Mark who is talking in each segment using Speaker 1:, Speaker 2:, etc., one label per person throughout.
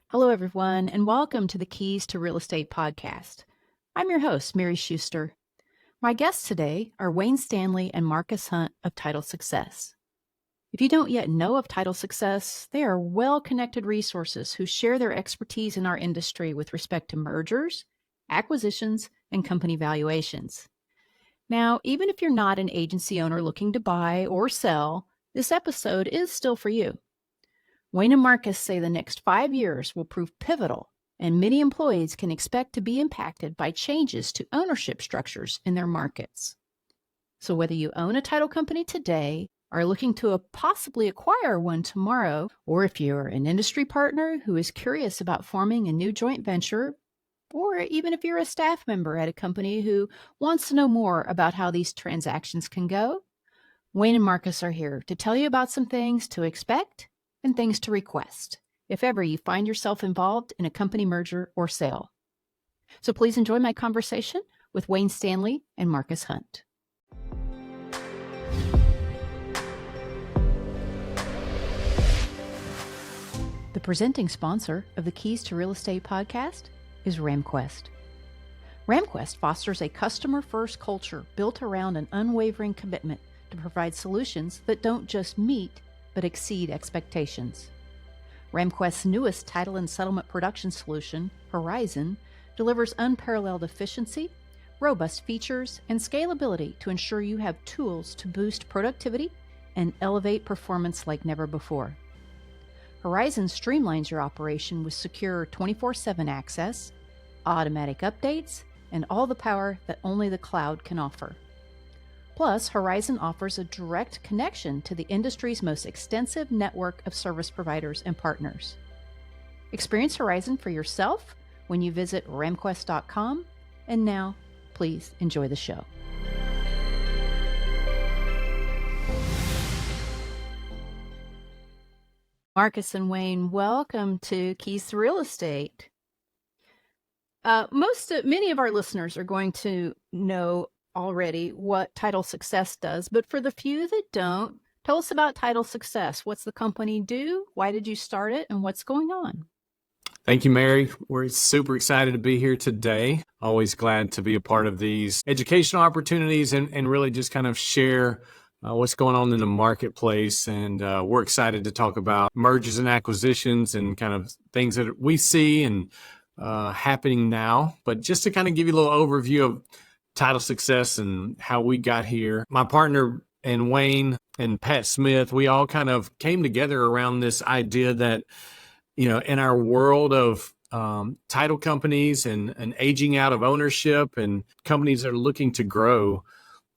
Speaker 1: Hello, everyone, and welcome to the Keys to Real Estate podcast. I'm your host, Mary Schuster. My guests today are Wayne Stanley and Marcus Hunt of Title Success. If you don't yet know of Title Success, they are well-connected resources who share their expertise in our industry with respect to mergers, acquisitions, and company valuations. Now, even if you're not an agency owner looking to buy or sell, this episode is still for you. Wayne and Marcus say the next 5 years will prove pivotal, and many employees can expect to be impacted by changes to ownership structures in their markets. So whether you own a title company today, are looking to possibly acquire one tomorrow, or if you're an industry partner who is curious about forming a new joint venture, or even if you're a staff member at a company who wants to know more about how these transactions can go, Wayne and Marcus are here to tell you about some things to expect and things to request if ever you find yourself involved in a company merger or sale. So please enjoy my conversation with Wayne Stanley and Marcus Hunt. The presenting sponsor of the Keys to Real Estate podcast is RamQuest. RamQuest fosters a customer-first culture built around an unwavering commitment to provide solutions that don't just meet but exceed expectations. RamQuest's newest title and settlement production solution, Horizon, delivers unparalleled efficiency, robust features, and scalability to ensure you have tools to boost productivity and elevate performance like never before. Horizon streamlines your operation with secure 24/7 access, automatic updates, and all the power that only the cloud can offer. Plus, Horizon offers a direct connection to the industry's most extensive network of service providers and partners. Experience Horizon for yourself when you visit ramquest.com. And now, please enjoy the show. Marcus and Wayne, welcome to Keys to Real Estate. Many of our listeners are going to know already what Title Success does, but for the few that don't, tell us about Title Success. What's the company do? Why did you start it? And what's going on?
Speaker 2: Thank you, Mary. We're super excited to be here today. Always glad to be a part of these educational opportunities and really just kind of share what's going on in the marketplace. And we're excited to talk about mergers and acquisitions and kind of things that we see and happening now. But just to kind of give you a little overview of Title Success and how we got here. My partner and Wayne and Pat Smith, we all kind of came together around this idea that, in our world of title companies and aging out of ownership and companies that are looking to grow,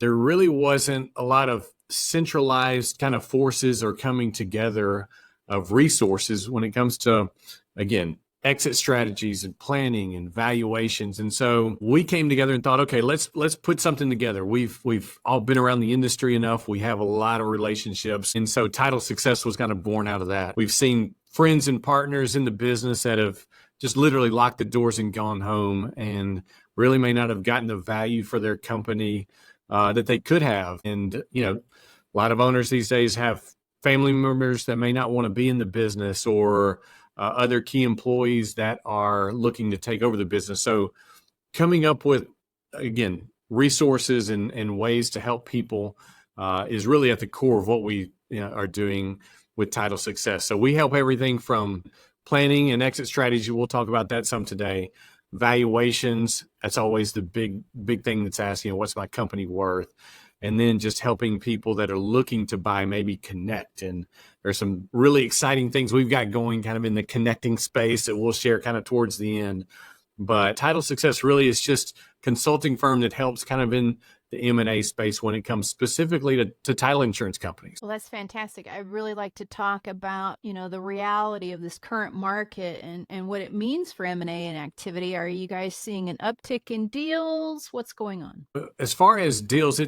Speaker 2: there really wasn't a lot of centralized kind of forces or coming together of resources when it comes to, again, exit strategies and planning and valuations. And so we came together and thought, okay, let's put something together. We've all been around the industry enough. We have a lot of relationships. And so Title Success was kind of born out of that. We've seen friends and partners in the business that have just literally locked the doors and gone home and really may not have gotten the value for their company that they could have. And, a lot of owners these days have family members that may not want to be in the business or other key employees that are looking to take over the business. So coming up with, again, resources and ways to help people is really at the core of what we are doing with Title Success. So we help everything from planning and exit strategy. We'll talk about that some today. Valuations, that's always the big thing that's asked, what's my company worth? And then just helping people that are looking to buy maybe connect. And there's some really exciting things we've got going kind of in the connecting space that we'll share kind of towards the end. But Title Success really is just a consulting firm that helps kind of in the M&A space when it comes specifically to title insurance companies.
Speaker 1: Well, that's fantastic. I really like to talk about, the reality of this current market and what it means for M&A and activity. Are you guys seeing an uptick in deals? What's going on?
Speaker 2: As far as deals,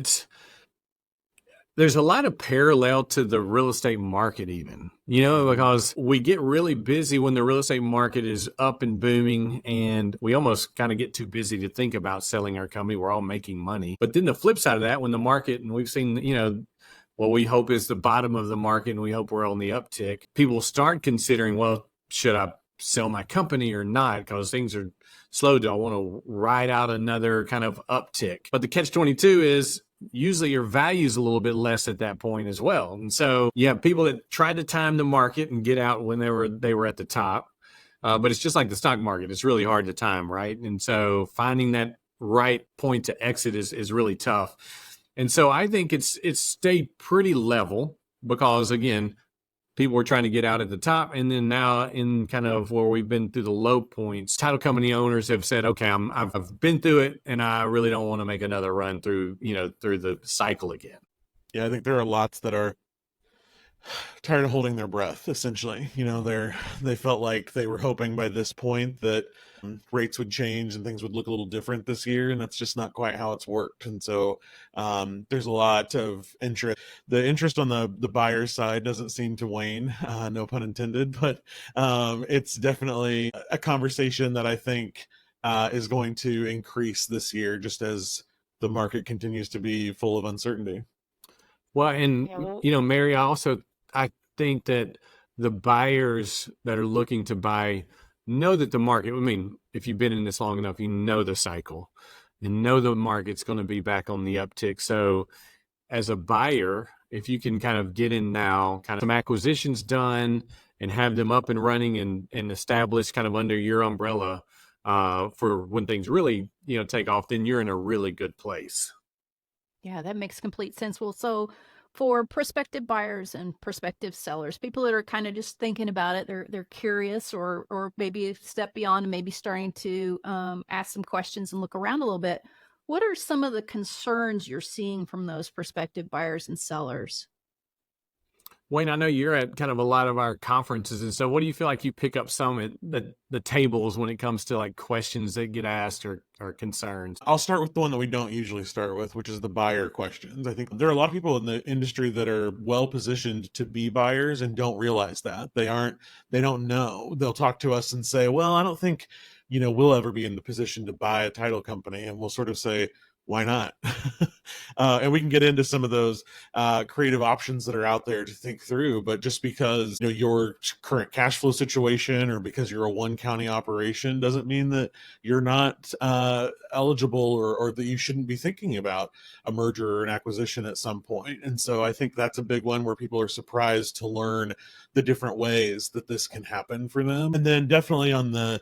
Speaker 2: there's a lot of parallel to the real estate market even, because we get really busy when the real estate market is up and booming, and we almost kind of get too busy to think about selling our company. We're all making money. But then the flip side of that, when the market, and we've seen, what we hope is the bottom of the market, and we hope we're on the uptick, people start considering, well, should I sell my company or not? Because things are slow. Do I want to ride out another kind of uptick? But the catch 22 is usually your value is a little bit less at that point as well. And so you have people that try to time the market and get out when they were at the top. But it's just like the stock market. It's really hard to time, right? And so finding that right point to exit is really tough. And so I think it's stayed pretty level because, again, people were trying to get out at the top. And then now in kind of where we've been through the low points, title company owners have said, okay, I've been through it and I really don't want to make another run through the cycle again.
Speaker 3: Yeah, I think there are lots that are tired of holding their breath, essentially. They felt like they were hoping by this point that rates would change and things would look a little different this year, and that's just not quite how it's worked. And so there's a lot of interest. The interest on the buyer's side doesn't seem to wane, no pun intended, but it's definitely a conversation that I think is going to increase this year, just as the market continues to be full of uncertainty.
Speaker 2: Well, and Mary, I think that the buyers that are looking to buy know that the market, I mean, if you've been in this long enough, you know the cycle and know the market's going to be back on the uptick. So as a buyer, if you can kind of get in now, kind of some acquisitions done and have them up and running and established kind of under your umbrella for when things really, take off, then you're in a really good place.
Speaker 1: Yeah, that makes complete sense. Well, so for prospective buyers and prospective sellers, people that are kind of just thinking about it, they're curious or maybe a step beyond and maybe starting to ask some questions and look around a little bit. What are some of the concerns you're seeing from those prospective buyers and sellers?
Speaker 2: Wayne, I know you're at kind of a lot of our conferences, and so what do you feel like you pick up some at the tables when it comes to like questions that get asked or concerns?
Speaker 3: I'll start with the one that we don't usually start with, which is the buyer questions. I think there are a lot of people in the industry that are well positioned to be buyers and don't realize that. They don't know. They'll talk to us and say, well, I don't think, we'll ever be in the position to buy a title company. And we'll sort of say, why not? And we can get into some of those creative options that are out there to think through. But just because your current cash flow situation or because you're a one county operation doesn't mean that you're not eligible or that you shouldn't be thinking about a merger or an acquisition at some point. And so I think that's a big one where people are surprised to learn the different ways that this can happen for them. And then definitely on the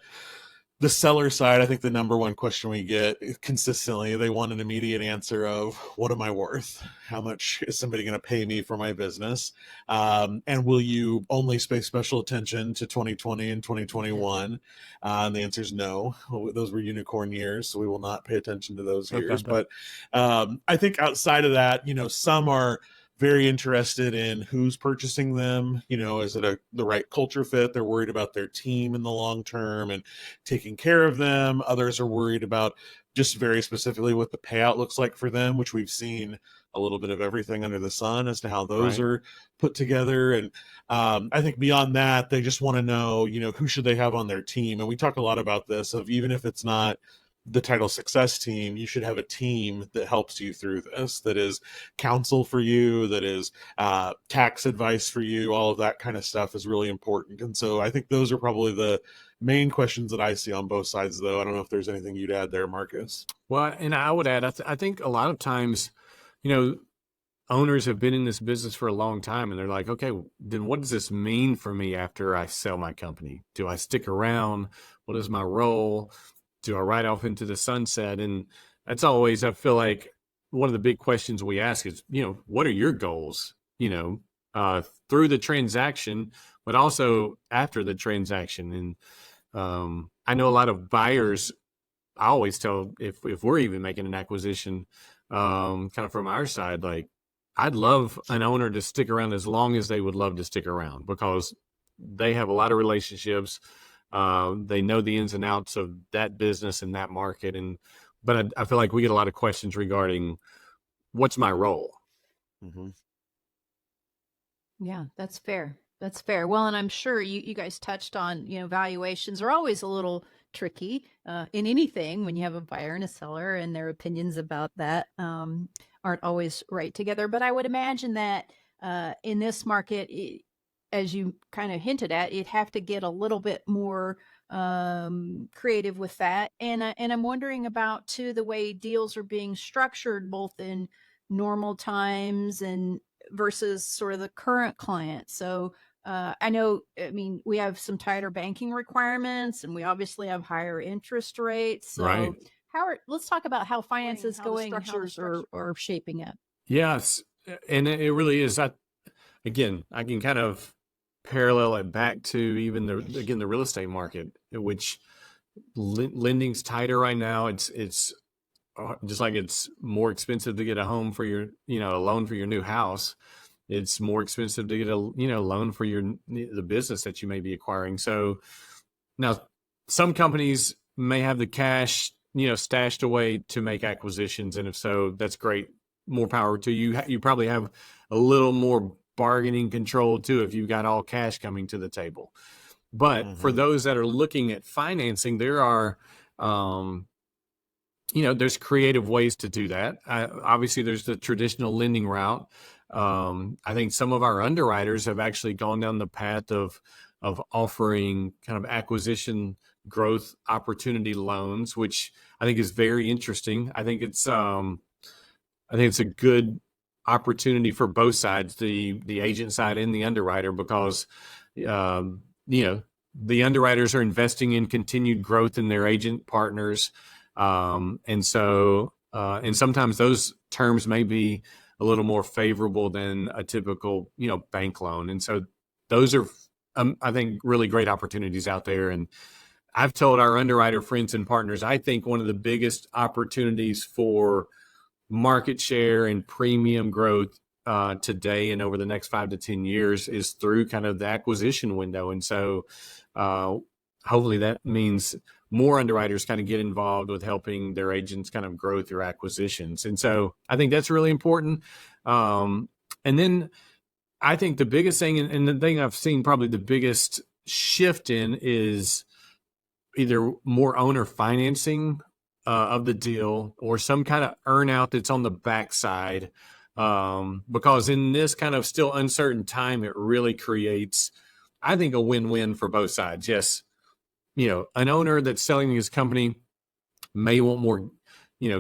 Speaker 3: seller side, I think the number one question we get consistently, they want an immediate answer of, what am I worth? How much is somebody going to pay me for my business? And will you only pay special attention to 2020 and 2021? And the answer is no. Those were unicorn years, so we will not pay attention to those years. But I think outside of that, some are very interested in who's purchasing them. Is it the right culture fit? They're worried about their team in the long term and taking care of them. Others are worried about just very specifically what the payout looks like for them, which we've seen a little bit of everything under the sun as to how those are put together. And I think beyond that, they just want to know, who should they have on their team? And we talk a lot about this of even if it's not the title success team, you should have a team that helps you through this, that is counsel for you, that is tax advice for you. All of that kind of stuff is really important. And so I think those are probably the main questions that I see on both sides, though. I don't know if there's anything you'd add there, Marcus.
Speaker 2: Well, and I would add, I think a lot of times, owners have been in this business for a long time and they're like, okay, then what does this mean for me after I sell my company? Do I stick around? What is my role? Do I ride off into the sunset? And that's always, I feel like one of the big questions we ask is, what are your goals, through the transaction, but also after the transaction. And I know a lot of buyers, I always tell if we're even making an acquisition, kind of from our side, like I'd love an owner to stick around as long as they would love to stick around because they have a lot of relationships. They know the ins and outs of that business and that market. But I feel like we get a lot of questions regarding what's my role?
Speaker 3: Mm-hmm.
Speaker 1: Yeah, that's fair. That's fair. Well, and I'm sure you guys touched on, valuations are always a little tricky in anything when you have a buyer and a seller and their opinions about that aren't always right together. But I would imagine that in this market, as you kind of hinted at, you'd have to get a little bit more creative with that. And I'm wondering about too the way deals are being structured, both in normal times and versus sort of the current client. So I know, I mean, we have some tighter banking requirements, and we obviously have higher interest rates. So
Speaker 2: Right.
Speaker 1: let's talk about how finance is going and how the structures are shaping up.
Speaker 2: Yes. And it really is. Again, I can kind of parallel it back to even the real estate market, which lending's tighter right now. It's just like it's more expensive to get a home for your, a loan for your new house. It's more expensive to get a, loan for the business that you may be acquiring. So now some companies may have the cash, stashed away to make acquisitions. And if so, that's great. More power to you. You probably have a little more bargaining control too if you've got all cash coming to the table. But for those that are looking at financing, there are, there's creative ways to do that. Obviously, there's the traditional lending route. I think some of our underwriters have actually gone down the path of offering kind of acquisition growth opportunity loans, which I think is very interesting. I think it's a good opportunity for both sides, the agent side and the underwriter, because the underwriters are investing in continued growth in their agent partners. And sometimes those terms may be a little more favorable than a typical, bank loan. And so those are, I think, really great opportunities out there. And I've told our underwriter friends and partners, I think one of the biggest opportunities for market share and premium growth today and over the next 5 to 10 years is through kind of the acquisition window. And so hopefully that means more underwriters kind of get involved with helping their agents kind of grow through acquisitions. And so I think that's really important. And then I think the biggest thing, and the thing I've seen probably the biggest shift in, is either more owner financing of the deal or some kind of earn out that's on the backside. Because in this kind of still uncertain time, it really creates, I think, a win-win for both sides. Yes, an owner that's selling his company may want more,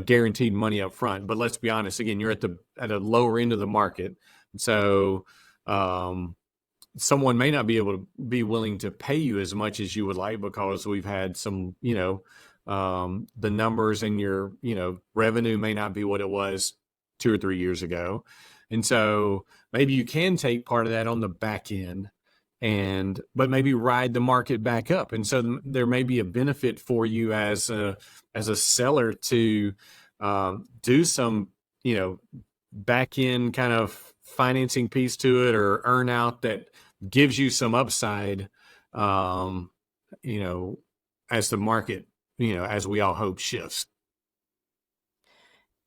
Speaker 2: guaranteed money up front. But let's be honest, again, you're at a lower end of the market. So someone may not be able to be willing to pay you as much as you would like, because we've had some, the numbers in your, revenue may not be what it was 2 or 3 years ago. And so maybe you can take part of that on the back end but maybe ride the market back up. And so there may be a benefit for you as a seller to do some, back end kind of financing piece to it, or earn out that gives you some upside, as the market, as we all hope, shifts.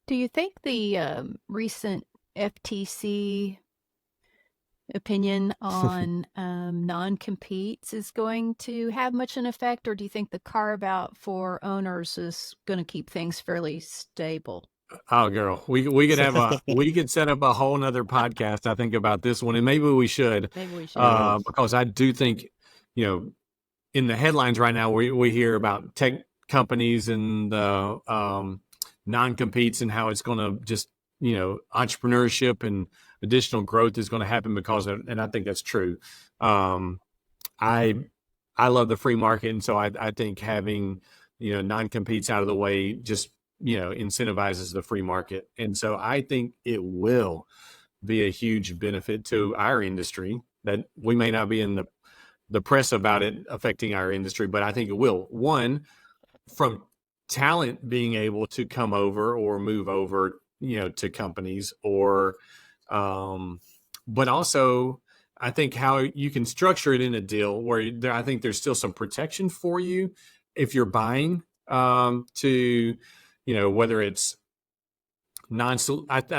Speaker 1: Do you think the recent FTC opinion on non-competes is going to have much an effect, or do you think the carve out for owners is going to keep things fairly stable?
Speaker 2: Oh, girl, we could set up a whole nother podcast, I think, about this one, and maybe we should.
Speaker 1: Maybe we should.
Speaker 2: Because I do think, in the headlines right now, we hear about tech companies and non-competes and how it's going to just, entrepreneurship and additional growth is going to happen because of, and I think that's true. I love the free market. And so I think having, non-competes out of the way just, incentivizes the free market. And so I think it will be a huge benefit to our industry, that we may not be in the press about it affecting our industry, but I think it will. One, from talent being able to come over or move over, to companies, or, but also I think how you can structure it in a deal where I think there's still some protection for you if you're buying, to, whether it's I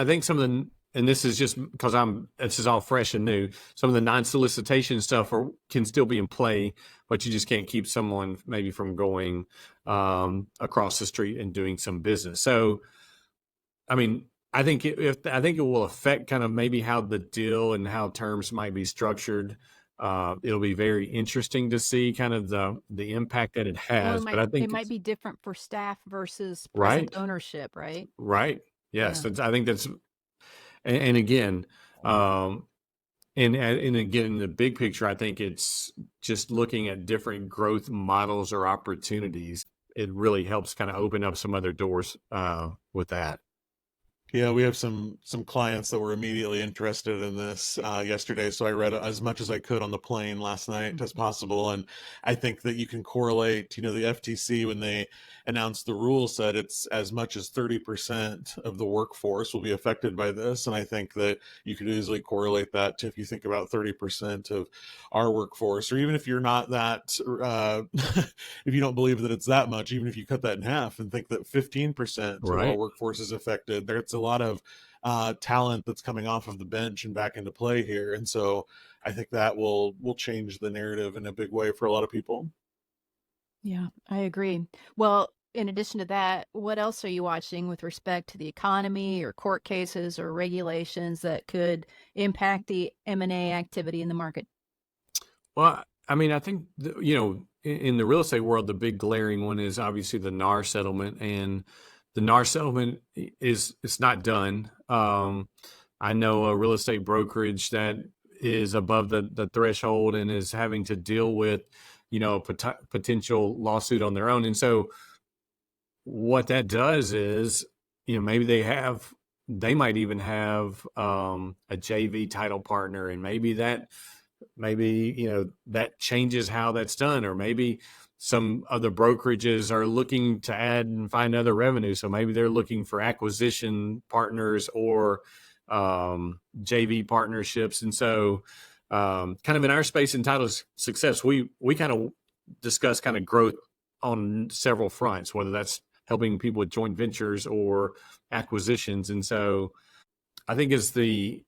Speaker 2: think some of the, and this is just because this is all fresh and new, some of the non-solicitation stuff can still be in play, but you just can't keep someone maybe from going across the street and doing some business. So, I mean, I think it will affect kind of maybe how the deal and how terms might be structured. It'll be very interesting to see kind of the impact that it
Speaker 1: Well,
Speaker 2: has. But I
Speaker 1: it
Speaker 2: think
Speaker 1: might be different for staff versus present
Speaker 2: right,
Speaker 1: ownership, right?
Speaker 2: right, yes,
Speaker 1: Yeah.
Speaker 2: I think that's and again, um, and again, in the big picture, I think it's just looking at different growth models or opportunities. It really helps kind of open up some other doors with that.
Speaker 3: Yeah, we have some clients that were immediately interested in this yesterday, so I read as much as I could on the plane last night as possible. And I think that you can correlate, the FTC, when they announced the rule, said it's as much as 30% of the workforce will be affected by this. And I think that you could easily correlate that to, if you think about 30% of our workforce, or even if you're not that, if you don't believe that it's that much, even if you cut that in half and think that 15% of our
Speaker 2: Right.
Speaker 3: workforce is affected, there's a lot of talent that's coming off of the bench and back into play here. And so I think that will change the narrative in a big way for a lot of people.
Speaker 1: Yeah, I agree. Well, in addition to that, what else are you watching with respect to the economy or court cases or regulations that could impact the M&A activity in the market?
Speaker 2: Well, I mean, I think in the real estate world, the big glaring one is obviously the NAR settlement, and the NAR settlement is it's not done. I know a real estate brokerage that is above the threshold and is having to deal with a potential lawsuit on their own, and so what that does is maybe they might even have a JV title partner, and maybe that changes how that's done, or maybe some other brokerages are looking to add and find other revenue, so maybe they're looking for acquisition partners or JV partnerships. And so kind of in our space in title success, we kind of discuss kind of growth on several fronts, whether that's helping people with joint ventures or acquisitions. And so I think as the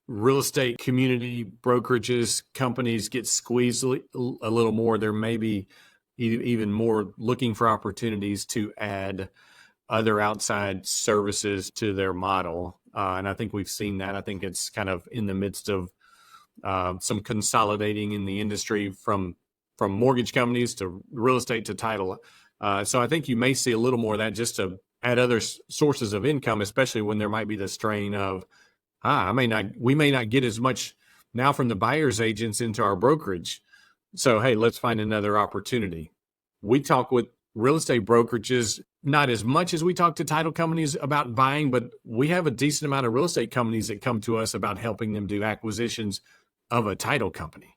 Speaker 2: real estate community, brokerages, companies get squeezed a little more, there may be even more looking for opportunities to add other outside services to their model. And I think we've seen that. I think it's kind of in the midst of some consolidating in the industry from mortgage companies to real estate to title. So I think you may see a little more of that, just to add other sources of income, especially when there might be the strain of, we may not get as much now from the buyer's agents into our brokerage. So, hey, let's find another opportunity. We talk with real estate brokerages, not as much as we talk to title companies about buying, but we have a decent amount of real estate companies that come to us about helping them do acquisitions of a title company,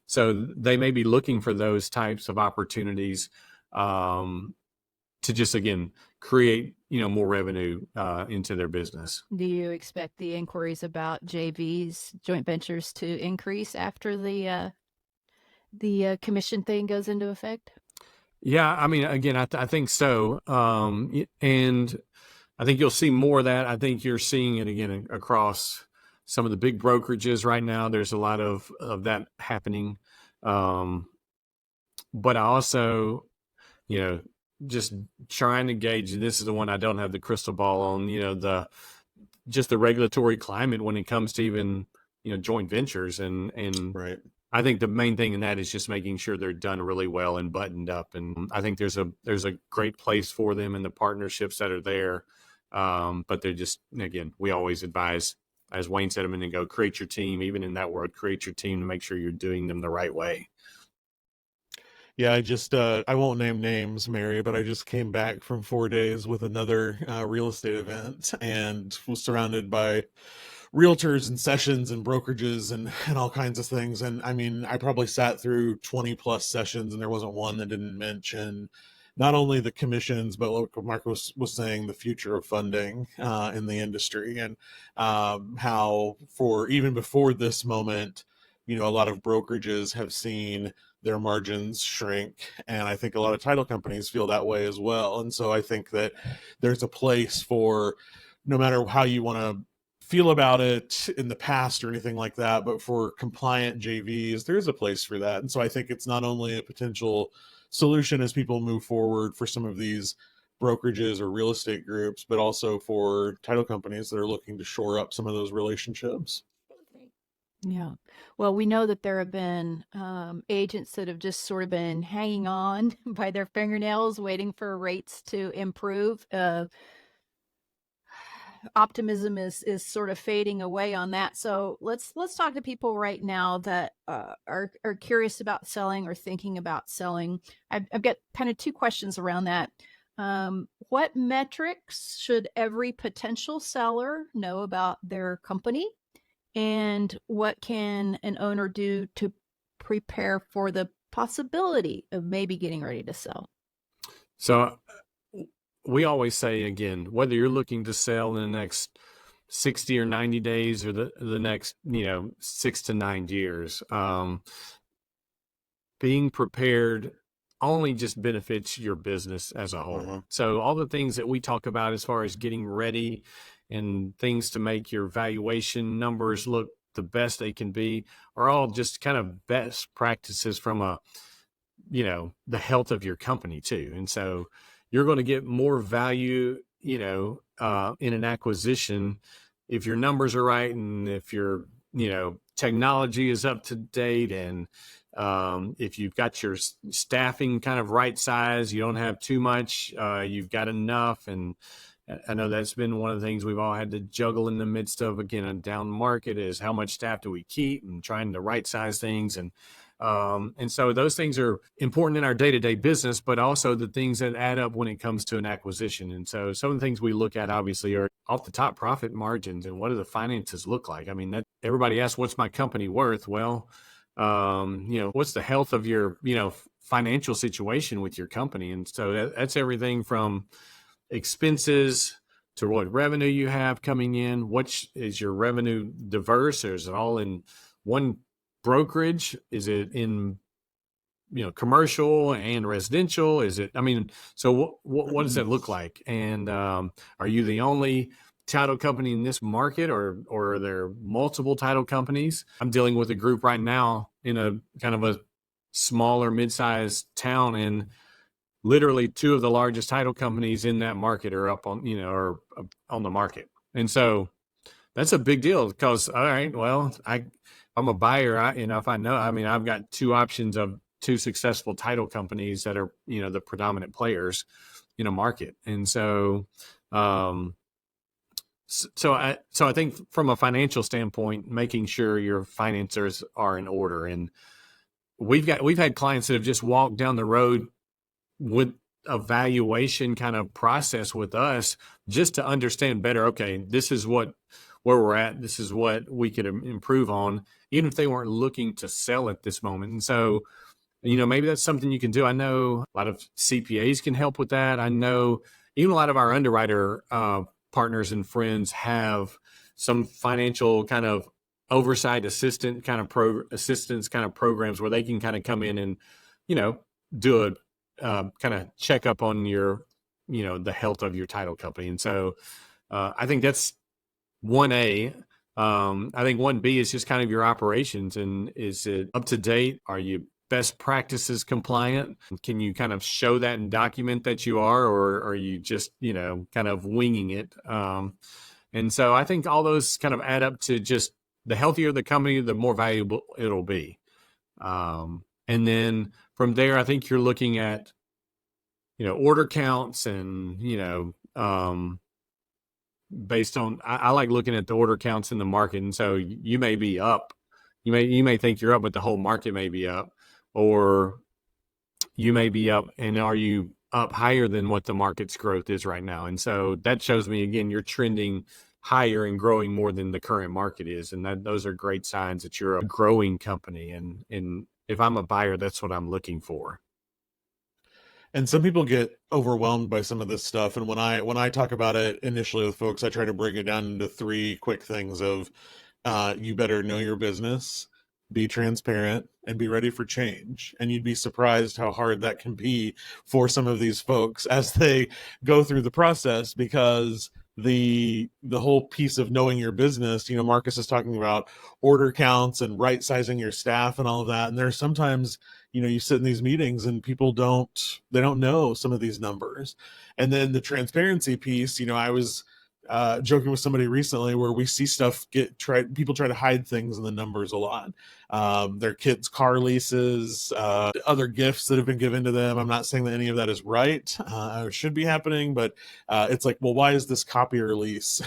Speaker 2: So they may be looking for those types of opportunities to just, again, create, more revenue into their business.
Speaker 1: Do you expect the inquiries about JVs, joint ventures, to increase after the commission thing goes into effect?
Speaker 2: Yeah, I mean, again, I think so. And I think you'll see more of that. I think you're seeing it again across some of the big brokerages right now. There's a lot of that happening. But I also, just trying to gauge, this is the one I don't have the crystal ball on, the regulatory climate when it comes to even, joint ventures. And
Speaker 3: Right.
Speaker 2: I think the main thing in that is just making sure they're done really well and buttoned up. And I think there's a great place for them in the partnerships that are there. But they're just, again, we always advise, as Wayne said a minute ago, create your team. Even in that world, create your team to make sure you're doing them the right way.
Speaker 3: Yeah, I won't name names, Mary, but I just came back from 4 days with another real estate event and was surrounded by realtors and sessions and brokerages and all kinds of things. And I mean, I probably sat through 20 plus sessions and there wasn't one that didn't mention not only the commissions, but like Mark was saying, the future of funding in the industry, and how for even before this moment, a lot of brokerages have seen their margins shrink. And I think a lot of title companies feel that way as well. And so I think that there's a place for, no matter how you want to feel about it in the past or anything like that, but for compliant JVs, there's a place for that. And so I think it's not only a potential solution as people move forward for some of these brokerages or real estate groups, but also for title companies that are looking to shore up some of those relationships.
Speaker 1: Yeah. Well, we know that there have been agents that have just sort of been hanging on by their fingernails, waiting for rates to improve. Optimism is sort of fading away on that. So let's talk to people right now that are curious about selling or thinking about selling. I've got kind of two questions around that. What metrics should every potential seller know about their company? And what can an owner do to prepare for the possibility of maybe getting ready to sell?
Speaker 2: So we always say, again, whether you're looking to sell in the next 60 or 90 days or the next, 6 to 9 years, being prepared only just benefits your business as a whole.
Speaker 3: Mm-hmm.
Speaker 2: So all the things that we talk about as far as getting ready and things to make your valuation numbers look the best they can be are all just kind of best practices from the health of your company too. And so you're going to get more value, in an acquisition if your numbers are right and if your, technology is up to date, and if you've got your staffing kind of right size, you don't have too much, you've got enough. And I know that's been one of the things we've all had to juggle in the midst of, again, a down market, is how much staff do we keep and trying to right size things. And so those things are important in our day-to-day business, but also the things that add up when it comes to an acquisition. And so some of the things we look at obviously are off the top profit margins and what do the finances look like? I mean, that everybody asks, what's my company worth? Well, what's the health of your, financial situation with your company? And so that's everything from expenses to what revenue you have coming in. What is your revenue diverse, or is it all in one brokerage? Is it in commercial and residential? Is it, so what does that look like? And are you the only title company in this market, or are there multiple title companies? I'm dealing with a group right now in a kind of a smaller mid-sized town, and literally two of the largest title companies in that market are up on, are on the market. And so that's a big deal, because, all right, well, I'm a buyer. If I know, I've got two options of two successful title companies that are, the predominant players in a market. And so, so I think from a financial standpoint, making sure your finances are in order. And we've had clients that have just walked down the road with a valuation kind of process with us, just to understand better, okay, this is where we're at. This is what we could improve on, even if they weren't looking to sell at this moment. And so, maybe that's something you can do. I know a lot of CPAs can help with that. I know even a lot of our underwriter partners and friends have some financial kind of oversight assistance kind of programs where they can kind of come in and, do a kind of check up on your, the health of your title company. And so I think that's 1A. I think 1B is just kind of your operations, and is it up to date? Are you best practices compliant? Can you kind of show that and document that you are, or are you just, kind of winging it? And so I think all those kind of add up to just the healthier the company, the more valuable it'll be. And then from there, I think you're looking at, order counts and, based on, I like looking at the order counts in the market. And so you may be up, you may think you're up, but the whole market may be up, or you may be up, and are you up higher than what the market's growth is right now? And so that shows me, again, you're trending higher and growing more than the current market is. And those are great signs that you're a growing company. And if I'm a buyer, that's what I'm looking for.
Speaker 3: And some people get overwhelmed by some of this stuff. And when I talk about it initially with folks, I try to break it down into 3 quick things of you better know your business, be transparent, and be ready for change. And you'd be surprised how hard that can be for some of these folks as they go through the process, because the whole piece of knowing your business, Marcus is talking about order counts and right sizing your staff and all of that. And there's sometimes, you sit in these meetings and people don't know some of these numbers. And then the transparency piece, I was joking with somebody recently where we see stuff people try to hide things in the numbers a lot. Their kids' car leases, other gifts that have been given to them. I'm not saying that any of that is right or should be happening, but it's like, well, why is this copier lease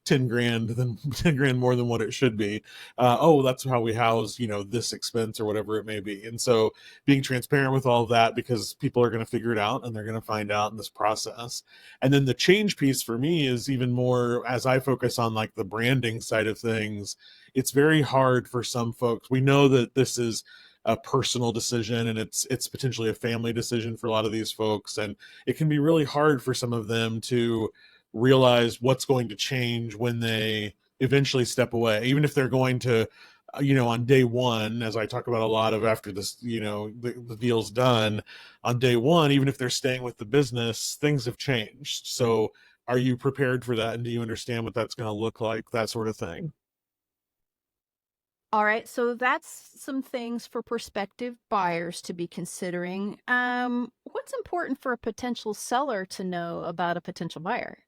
Speaker 3: 10 grand than 10 grand more than what it should be? Oh, that's how we house, this expense or whatever it may be. And so being transparent with all of that, because people are going to figure it out and they're going to find out in this process. And then the change piece for me is even more, as I focus on like the branding side of things, it's very hard for some folks. We know that this is a personal decision and it's potentially a family decision for a lot of these folks. And it can be really hard for some of them to realize what's going to change when they eventually step away, even if they're going to, on day one, as I talk about a lot of after this, the deal's done, on day one, even if they're staying with the business, things have changed. So are you prepared for that? And do you understand what that's going to look like? That sort of thing.
Speaker 1: All right, so that's some things for prospective buyers to be considering. What's important for a potential seller to know about a potential buyer?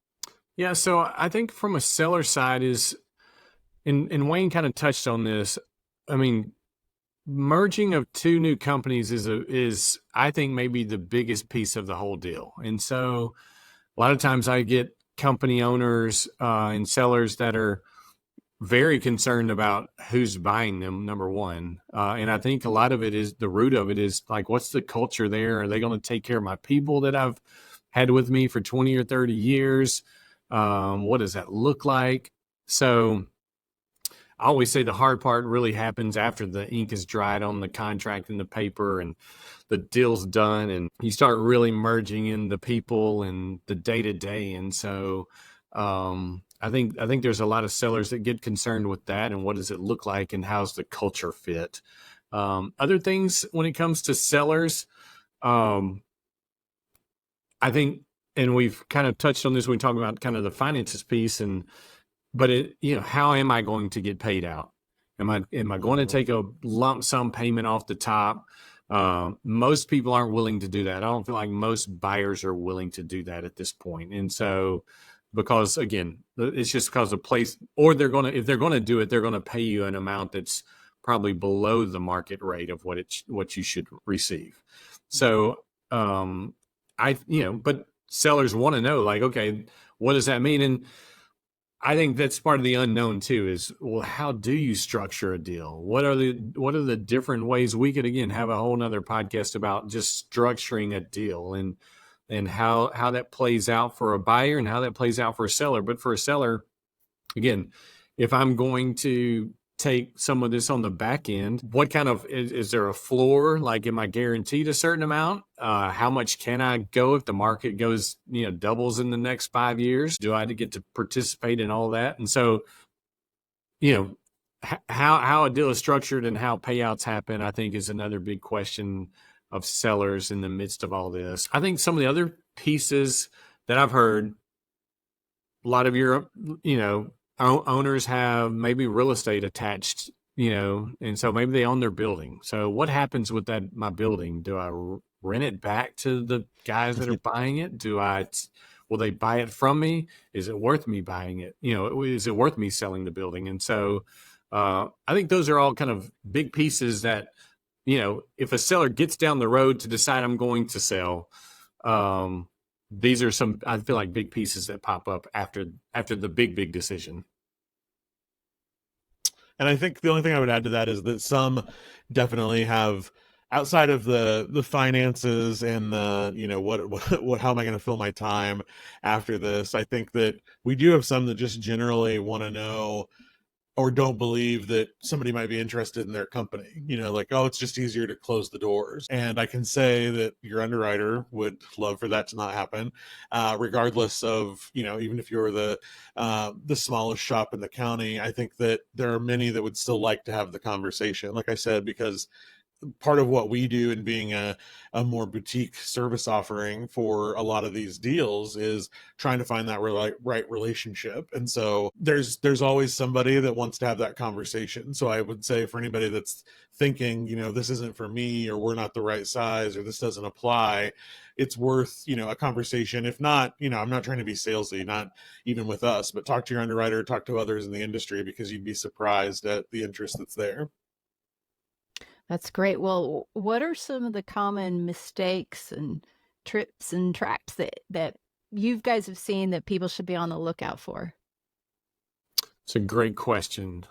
Speaker 2: Yeah, so I think from a seller side is, and Wayne kind of touched on this. I mean, merging of two new companies is I think maybe the biggest piece of the whole deal. And so a lot of times I get company owners and sellers that are very concerned about who's buying them, number one. And I think a lot of it is, the root of it is like, what's the culture there? Are they going to take care of my people that I've had with me for 20 or 30 years? What does that look like? So I always say the hard part really happens after the ink is dried on the contract and the paper and the deal's done, and you start really merging in the people and the day to day. And so I think there's a lot of sellers that get concerned with that and what does it look like and how's the culture fit. Other things when it comes to sellers, I think, and we've kind of touched on this when we talk about kind of the finances piece, but how am I going to get paid out? Am I going to take a lump sum payment off the top? Most people aren't willing to do that. I don't feel like most buyers are willing to do that at this point. And so, because again, it's just because of place, or if they're going to do it, they're going to pay you an amount that's probably below the market rate of what you should receive. So, but sellers want to know, like, okay, what does that mean? And I think that's part of the unknown too, is, well, how do you structure a deal? What are the different ways? We could, again, have a whole nother podcast about just structuring a deal and how that plays out for a buyer and how that plays out for a seller. But for a seller, again, if I'm going to take some of this on the back end, what kind of, is there a floor? Like, am I guaranteed a certain amount? How much can I go if the market goes, doubles in the next 5 years? Do I get to participate in all that? And so, how a deal is structured and how payouts happen, I think, is another big question of sellers in the midst of all this. I think some of the other pieces that I've heard, a lot of your, owners have maybe real estate attached, and so maybe they own their building. So what happens with my building? Do I rent it back to the guys that are buying it? Will they buy it from me? Is it worth me buying it? Is it worth me selling the building? And so I think those are all kind of big pieces that, if a seller gets down the road to decide I'm going to sell, these are some, I feel like, big pieces that pop up after the big decision.
Speaker 3: And I think the only thing I would add to that is that some definitely have, outside of the finances and the, how am I going to fill my time after this? I think that we do have some that just generally want to know or don't believe that somebody might be interested in their company, like, oh, it's just easier to close the doors. And I can say that your underwriter would love for that to not happen, regardless of, even if you're the smallest shop in the county. I think that there are many that would still like to have the conversation, like I said, because part of what we do in being a more boutique service offering for a lot of these deals is trying to find that right relationship. And so there's always somebody that wants to have that conversation. So I would say for anybody that's thinking, this isn't for me, or we're not the right size, or this doesn't apply, it's worth, a conversation. If not, I'm not trying to be salesy, not even with us, but talk to your underwriter, talk to others in the industry, because you'd be surprised at the interest that's there.
Speaker 1: That's great. Well, what are some of the common mistakes and trips and traps that you guys have seen that people should be on the lookout for?
Speaker 2: It's a great question.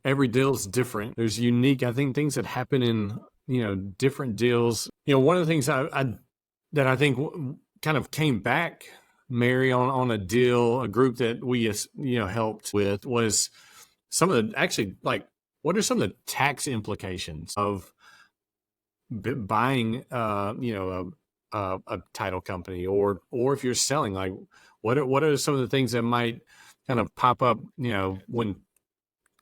Speaker 2: Every deal is different. There's unique, I think, things that happen in, different deals. One of the things that I think kind of came back, Mary, on a deal, a group that we, helped with, was some of the, actually, like, what are some of the tax implications of buying, a title company, or if you're selling, like, what are some of the things that might kind of pop up, when it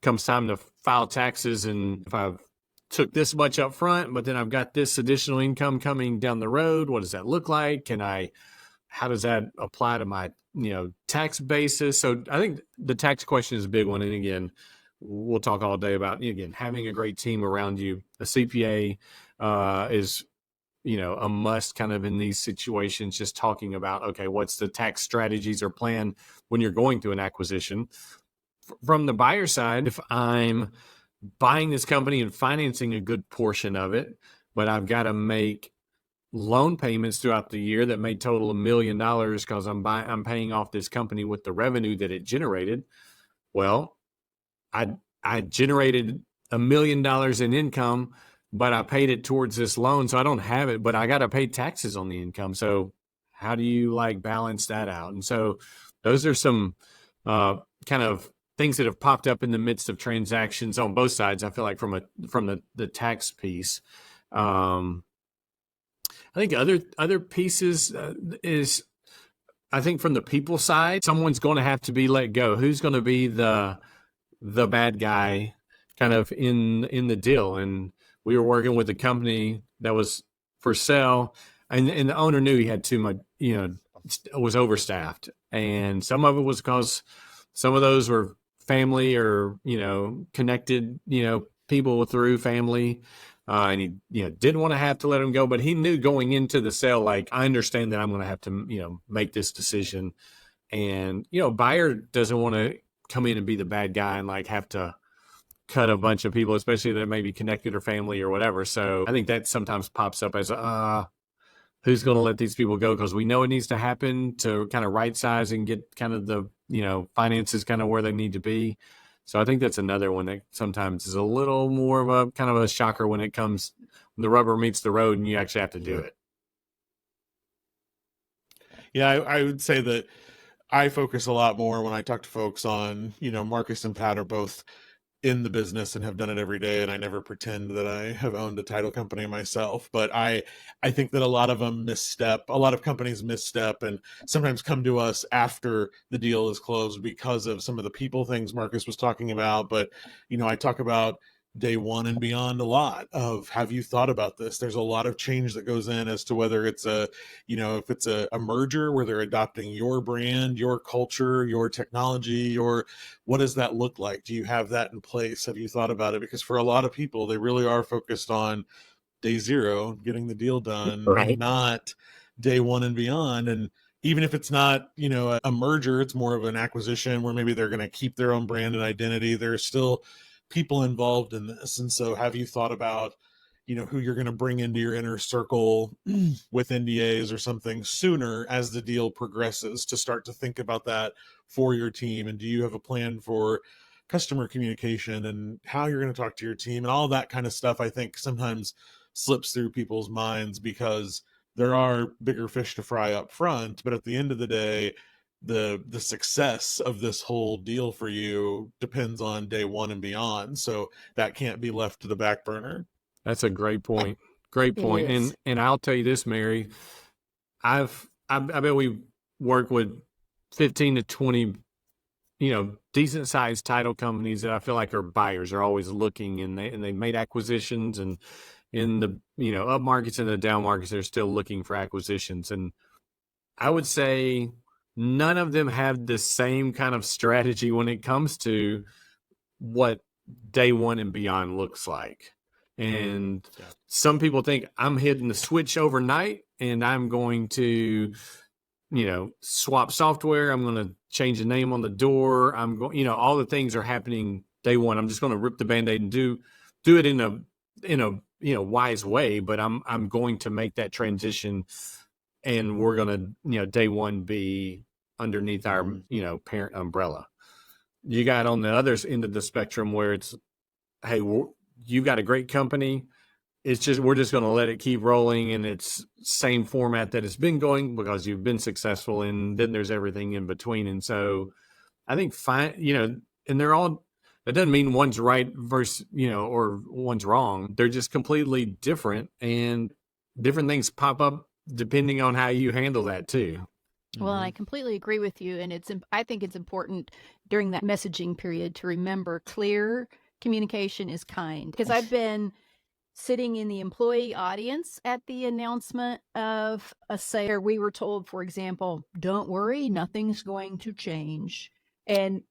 Speaker 2: comes time to file taxes, and if I've took this much up front, but then I've got this additional income coming down the road, what does that look like? How does that apply to my, tax basis? So I think the tax question is a big one. And again, we'll talk all day about, again, having a great team around you. A CPA is, a must kind of in these situations, just talking about, okay, what's the tax strategies or plan when you're going through an acquisition. From the buyer side, if I'm buying this company and financing a good portion of it, but I've got to make loan payments throughout the year that may total $1 million because I'm paying off this company with the revenue that it generated. Well, I generated $1 million in income, but I paid it towards this loan, so I don't have it, but I got to pay taxes on the income. So how do you balance that out? And so those are some kind of things that have popped up in the midst of transactions on both sides. I feel like from the tax piece. I think other pieces is, I think from the people side, someone's going to have to be let go. Who's going to be the bad guy kind of in the deal? And we were working with a company that was for sale, and the owner knew he had too much, was overstaffed. And some of it was because some of those were family or, connected, people through family. And he, didn't want to have to let him go, but he knew going into the sale, like, I understand that I'm going to have to, make this decision. And, buyer doesn't want to come in and be the bad guy and have to cut a bunch of people, especially that may be connected or family or whatever. So I think that sometimes pops up as, who's going to let these people go? Because we know it needs to happen to kind of right size and get kind of the, finances kind of where they need to be. So I think that's another one that sometimes is a little more of a kind of a shocker when the rubber meets the road and you actually have to do it.
Speaker 3: Yeah, I would say that I focus a lot more when I talk to folks on, Marcus and Pat are both in the business and have done it every day, and I never pretend that I have owned a title company myself, but I think that a lot of companies misstep and sometimes come to us after the deal is closed because of some of the people things Marcus was talking about. But I talk about day one and beyond a lot of, have you thought about this? There's a lot of change that goes in as to whether it's if it's a merger where they're adopting your brand, your culture, your technology, what does that look like? Do you have that in place? Have you thought about it? Because for a lot of people, they really are focused on day zero, getting the deal done, right, and not day one and beyond. And even if it's not, a merger, it's more of an acquisition where maybe they're going to keep their own brand and identity. There's still people involved in this. And so have you thought about, who you're going to bring into your inner circle with NDAs or something sooner as the deal progresses, to start to think about that for your team? And do you have a plan for customer communication and how you're going to talk to your team and all that kind of stuff? I think sometimes slips through people's minds because there are bigger fish to fry up front. But at the end of the day, the success of this whole deal for you depends on day one and beyond. So that can't be left to the back burner.
Speaker 2: That's a great point. Great point. And I'll tell you this, Mary, I bet we work with 15 to 20, decent sized title companies that I feel like are buyers, are always looking, and they made acquisitions, and in the, up markets and the down markets, they're still looking for acquisitions. And I would say none of them have the same kind of strategy when it comes to what day one and beyond looks like. And some people think I'm hitting the switch overnight and I'm going to, swap software. I'm going to change the name on the door. I'm going, all the things are happening day one. I'm just going to rip the Band-Aid and do it in a wise way, but I'm going to make that transition, and we're going to, day one be underneath our, parent umbrella. You got on the other end of the spectrum where it's, hey, you've got a great company. It's just, we're just going to let it keep rolling in its same format that it's been going because you've been successful, and then there's everything in between. And so I think and they're all, that doesn't mean one's right versus, or one's wrong. They're just completely different, and different things pop up depending on how you handle that too.
Speaker 1: Well, I completely agree with you. And I think it's important during that messaging period to remember clear communication is kind. Because I've been sitting in the employee audience at the announcement of a sale. We were told, for example, don't worry, nothing's going to change. And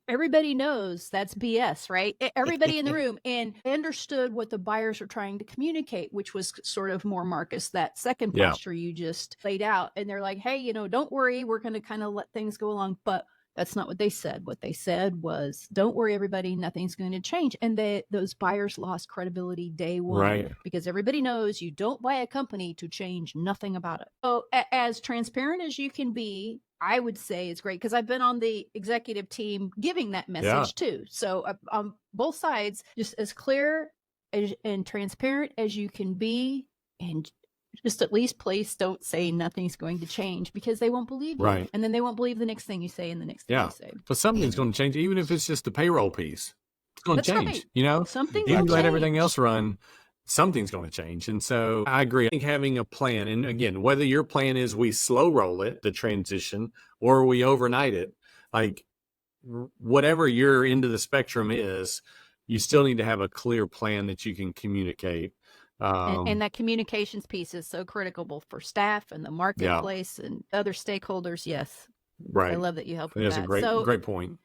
Speaker 1: everybody knows that's BS, right? Everybody in the room. And I understood what the buyers are trying to communicate, which was sort of more, Marcus, that second posture you just laid out. And they're like, hey, don't worry, we're going to kind of let things go along. But that's not what they said. What they said was, don't worry, everybody, nothing's going to change. And those buyers lost credibility day one,
Speaker 2: right?
Speaker 1: Because everybody knows you don't buy a company to change nothing about it. So as transparent as you can be, I would say it's great, because I've been on the executive team giving that message too. So on both sides, just as clear and transparent as you can be, and just at least please don't say nothing's going to change, because they won't believe you.
Speaker 2: Right.
Speaker 1: And then they won't believe the next thing you say and the next thing you say.
Speaker 2: But something's going to change, even if it's just the payroll piece. It's going to change,
Speaker 1: Something
Speaker 2: you
Speaker 1: will
Speaker 2: let
Speaker 1: change.
Speaker 2: everything else run, something's going to change. And so I agree. I think having a plan, and again, whether your plan is we slow roll it, the transition, or we overnight it, like whatever your end of the spectrum is, you still need to have a clear plan that you can communicate.
Speaker 1: And that communications piece is so critical, both for staff and the marketplace and other stakeholders. Yes.
Speaker 2: Right.
Speaker 1: I love that you helped with
Speaker 2: That's
Speaker 1: that.
Speaker 2: a great point.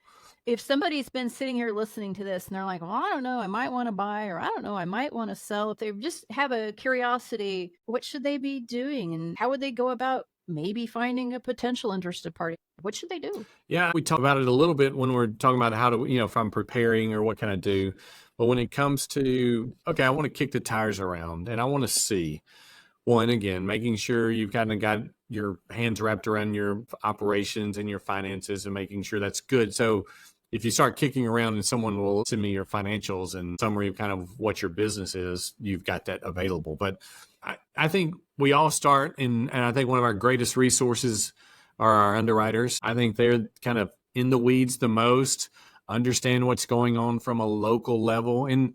Speaker 1: If somebody's been sitting here listening to this and they're like, well, I don't know, I might want to buy, or I don't know, I might want to sell. If they just have a curiosity, what should they be doing? And how would they go about maybe finding a potential interested party? What should they do?
Speaker 2: Yeah, we talk about it a little bit when we're talking about how to, if I'm preparing or what can I do. But when it comes to, okay, I want to kick the tires around and I want to see, one, again, making sure you've kind of got your hands wrapped around your operations and your finances and making sure that's good. So if you start kicking around and someone will send me your financials and summary of kind of what your business is, you've got that available. But I think we all start, and I think one of our greatest resources are our underwriters. I think they're kind of in the weeds the most, understand what's going on from a local level. And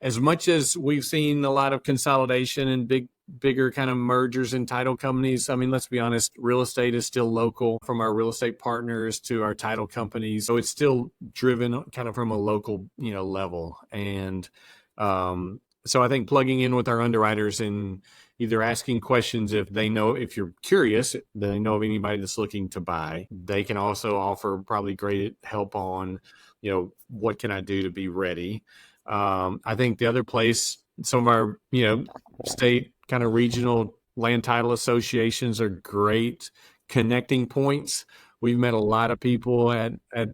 Speaker 2: as much as we've seen a lot of consolidation and bigger kind of mergers in title companies, I mean, let's be honest, real estate is still local, from our real estate partners to our title companies. So it's still driven kind of from a local, level. And so I think plugging in with our underwriters and either asking questions if you're curious, they know of anybody that's looking to buy. They can also offer probably great help on, what can I do to be ready? I think the other place, some of our, state kind of regional land title associations are great connecting points. We've met a lot of people at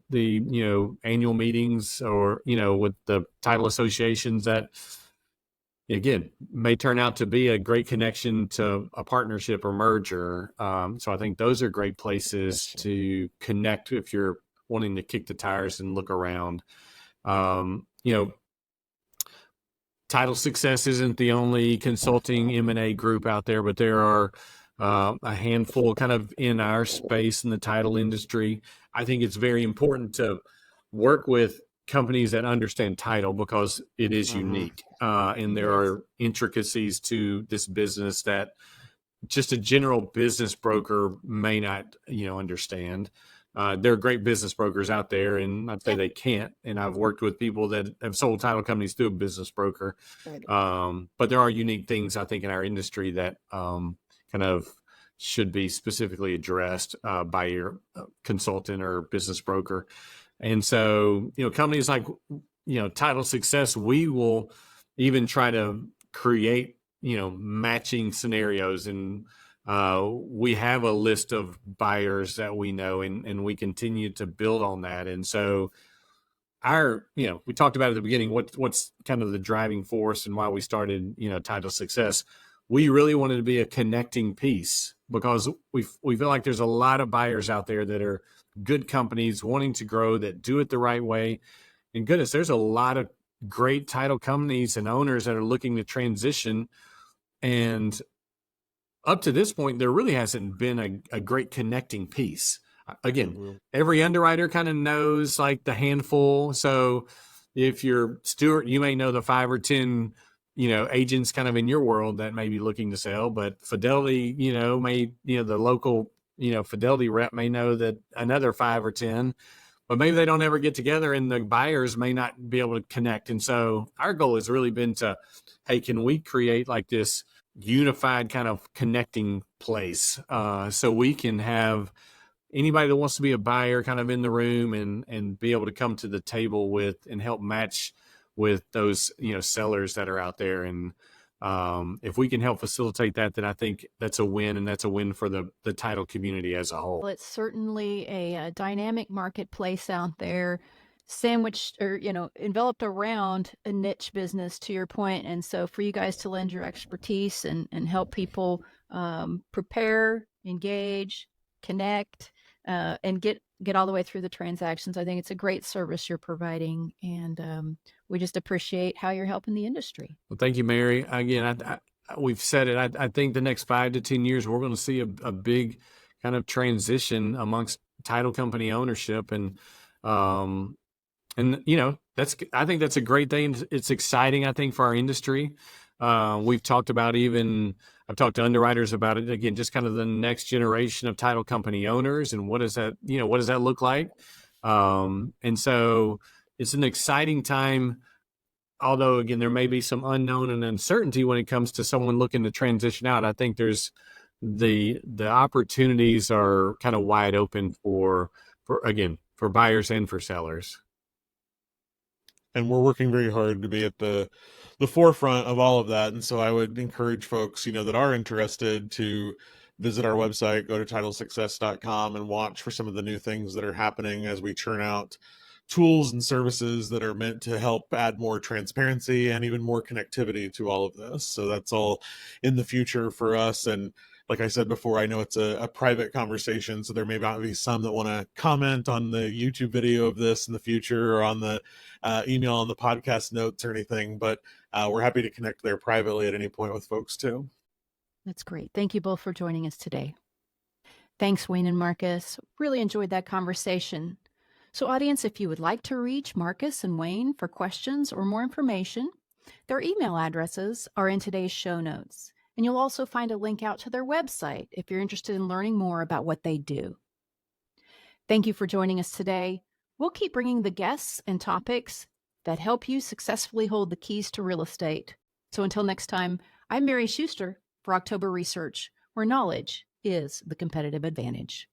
Speaker 2: the, annual meetings or, with the title associations that, again, may turn out to be a great connection to a partnership or merger. So I think those are great places to connect if you're wanting to kick the tires and look around. Title Success isn't the only consulting M&A group out there, but there are a handful kind of in our space in the title industry. I think it's very important to work with companies that understand title because it is unique. And there are intricacies to this business that just a general business broker may not, understand. there are great business brokers out there, and I'd say they can't. And I've worked with people that have sold title companies through a business broker. But there are unique things, I think, in our industry that kind of should be specifically addressed by your consultant or business broker. And so, companies like, Title Success, we will even try to create, matching scenarios. And we have a list of buyers that we know, and we continue to build on that. And so we talked about at the beginning, what's kind of the driving force and why we started, Title Success. We really wanted to be a connecting piece because we feel like there's a lot of buyers out there that are good companies wanting to grow, that do it the right way. And goodness, there's a lot of great title companies and owners that are looking to transition. And up to this point, there really hasn't been a great connecting piece. Again, every underwriter kind of knows like the handful. So if you're Stuart, you may know the 5 or 10, agents kind of in your world that may be looking to sell, but Fidelity, the local, Fidelity rep may know that another 5 or 10, but maybe they don't ever get together and the buyers may not be able to connect. And so our goal has really been to, hey, can we create like this unified kind of connecting place so we can have anybody that wants to be a buyer kind of in the room and be able to come to the table with and help match with those, sellers that are out there. And if we can help facilitate that, then I think that's a win, and that's a win for the title community as a whole.
Speaker 1: Well, it's certainly a dynamic marketplace out there, sandwiched or, enveloped around a niche business, to your point. And so for you guys to lend your expertise and help people prepare, engage, connect, and get all the way through the transactions, I think it's a great service you're providing. And we just appreciate how you're helping the industry.
Speaker 2: Well, thank you, Mary. Again, we've said it. I think the next 5 to 10 years, we're going to see a big kind of transition amongst title company ownership. And I think that's a great thing. It's exciting, I think, for our industry. I've talked to underwriters about it, again, just kind of the next generation of title company owners and what does that look like? And so it's an exciting time, although again, there may be some unknown and uncertainty when it comes to someone looking to transition out. I think there's the opportunities are kind of wide open for buyers and for sellers.
Speaker 3: And we're working very hard to be at the forefront of all of that. And so I would encourage folks, that are interested to visit our website, go to titlesuccess.com and watch for some of the new things that are happening as we churn out tools and services that are meant to help add more transparency and even more connectivity to all of this. So that's all in the future for us. And like I said before, I know it's a private conversation, so there may not be some that want to comment on the YouTube video of this in the future or on the email on the podcast notes or anything, but we're happy to connect there privately at any point with folks too.
Speaker 1: That's great. Thank you both for joining us today. Thanks, Wayne and Marcus. Really enjoyed that conversation. So audience, if you would like to reach Marcus and Wayne for questions or more information, their email addresses are in today's show notes. And you'll also find a link out to their website if you're interested in learning more about what they do. Thank you for joining us today. We'll keep bringing the guests and topics that help you successfully hold the keys to real estate. So until next time, I'm Mary Schuster for October Research, where knowledge is the competitive advantage.